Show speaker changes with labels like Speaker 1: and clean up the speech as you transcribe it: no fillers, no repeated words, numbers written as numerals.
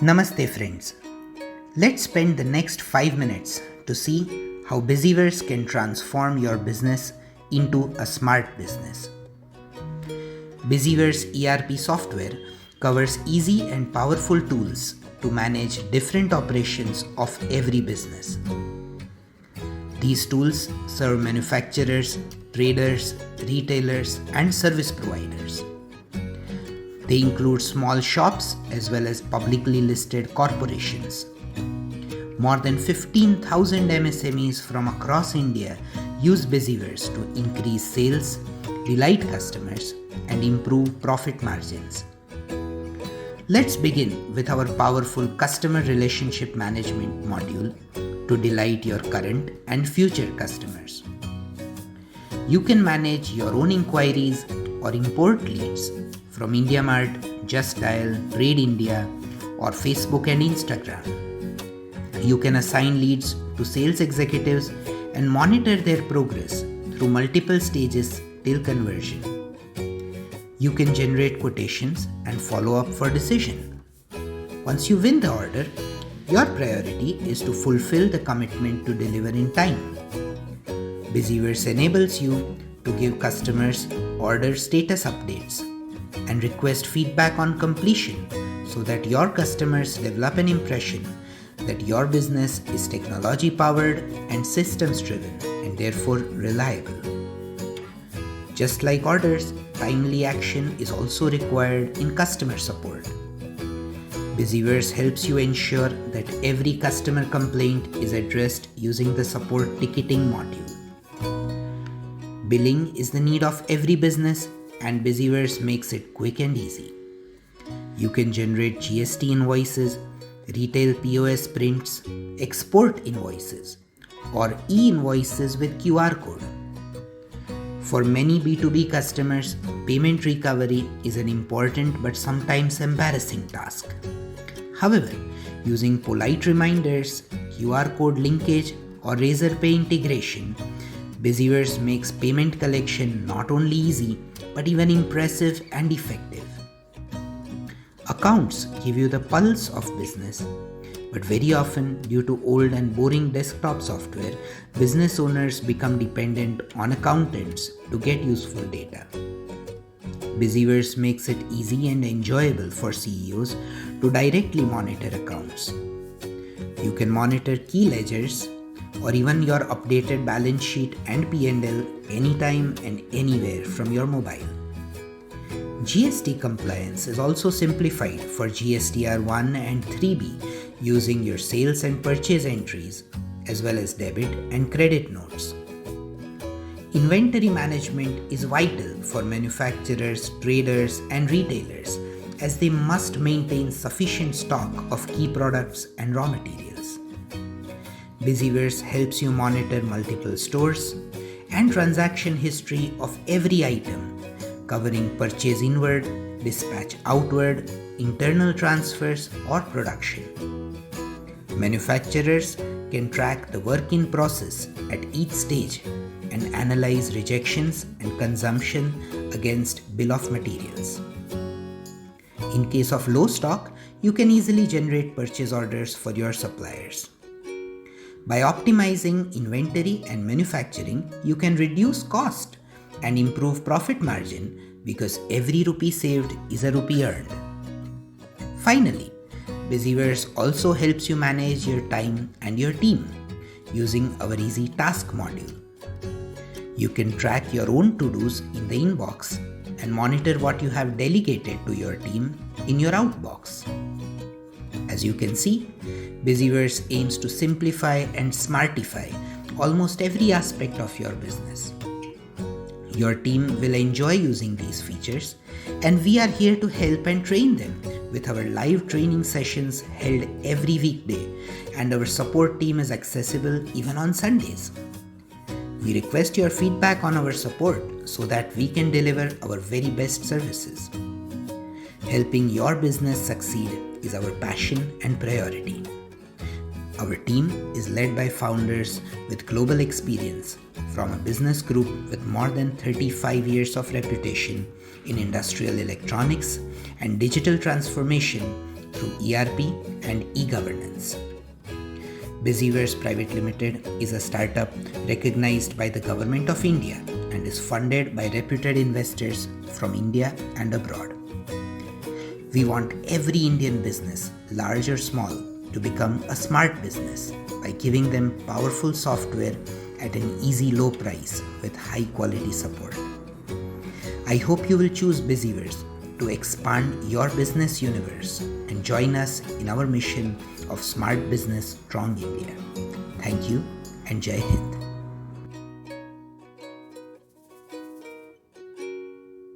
Speaker 1: Namaste friends. Let's spend the next 5 minutes to see how Biziverse can transform your business into a smart business. Biziverse ERP software covers easy and powerful tools to manage different operations of every business. These tools serve manufacturers, traders, retailers, and service providers. They include small shops as well as publicly listed corporations. More than 15,000 MSMEs from across India use Biziverse to increase sales, delight customers, and improve profit margins. Let's begin with our powerful customer relationship management module to delight your current and future customers. You can manage your own inquiries or import leads from IndiaMart, Just Dial, Trade India, or Facebook and Instagram. You can assign leads to sales executives and monitor their progress through multiple stages till conversion. You can generate quotations and follow up for decision. Once you win the order, your priority is to fulfill the commitment to deliver in time. Biziverse enables you to give customers order status updates and request feedback on completion so that your customers develop an impression that your business is technology powered and systems driven and therefore reliable. Just like orders, timely action is also required in customer support. Biziverse helps you ensure that every customer complaint is addressed using the support ticketing module. Billing is the need of every business, and Biziverse makes it quick and easy. You can generate GST invoices, retail POS prints, export invoices, or e-invoices with QR code. For many B2B customers, payment recovery is an important but sometimes embarrassing task. However, using polite reminders, QR code linkage, or Razorpay integration, Biziverse makes payment collection not only easy but even impressive and effective. Accounts give you the pulse of business, but very often, due to old and boring desktop software, business owners become dependent on accountants to get useful data. Biziverse makes it easy and enjoyable for CEOs to directly monitor accounts. You can monitor key ledgers or even your updated balance sheet and P&L anytime and anywhere from your mobile. GST compliance is also simplified for GSTR 1 and 3B using your sales and purchase entries as well as debit and credit notes. Inventory management is vital for manufacturers, traders, and retailers as they must maintain sufficient stock of key products and raw materials. Biziverse helps you monitor multiple stores and transaction history of every item, covering purchase inward, dispatch outward, internal transfers, or production. Manufacturers can track the work in process at each stage and analyze rejections and consumption against bill of materials. In case of low stock, you can easily generate purchase orders for your suppliers. By optimizing inventory and manufacturing, you can reduce cost and improve profit margin because every rupee saved is a rupee earned. Finally, Biziverse also helps you manage your time and your team using our easy task module. You can track your own to-dos in the inbox and monitor what you have delegated to your team in your outbox. As you can see, Biziverse aims to simplify and smartify almost every aspect of your business. Your team will enjoy using these features, and we are here to help and train them with our live training sessions held every weekday, and our support team is accessible even on Sundays. We request your feedback on our support so that we can deliver our very best services. Helping your business succeed is our passion and priority. Our team is led by founders with global experience from a business group with more than 35 years of reputation in industrial electronics and digital transformation through ERP and e-governance. Biziverse Private Limited is a startup recognized by the Government of India and is funded by reputed investors from India and abroad. We want every Indian business, large or small, to become a smart business by giving them powerful software at an easy low price with high quality support. I hope you will choose Biziverse to expand your business universe and join us in our mission of Smart Business Strong India. Thank you and Jai Hind.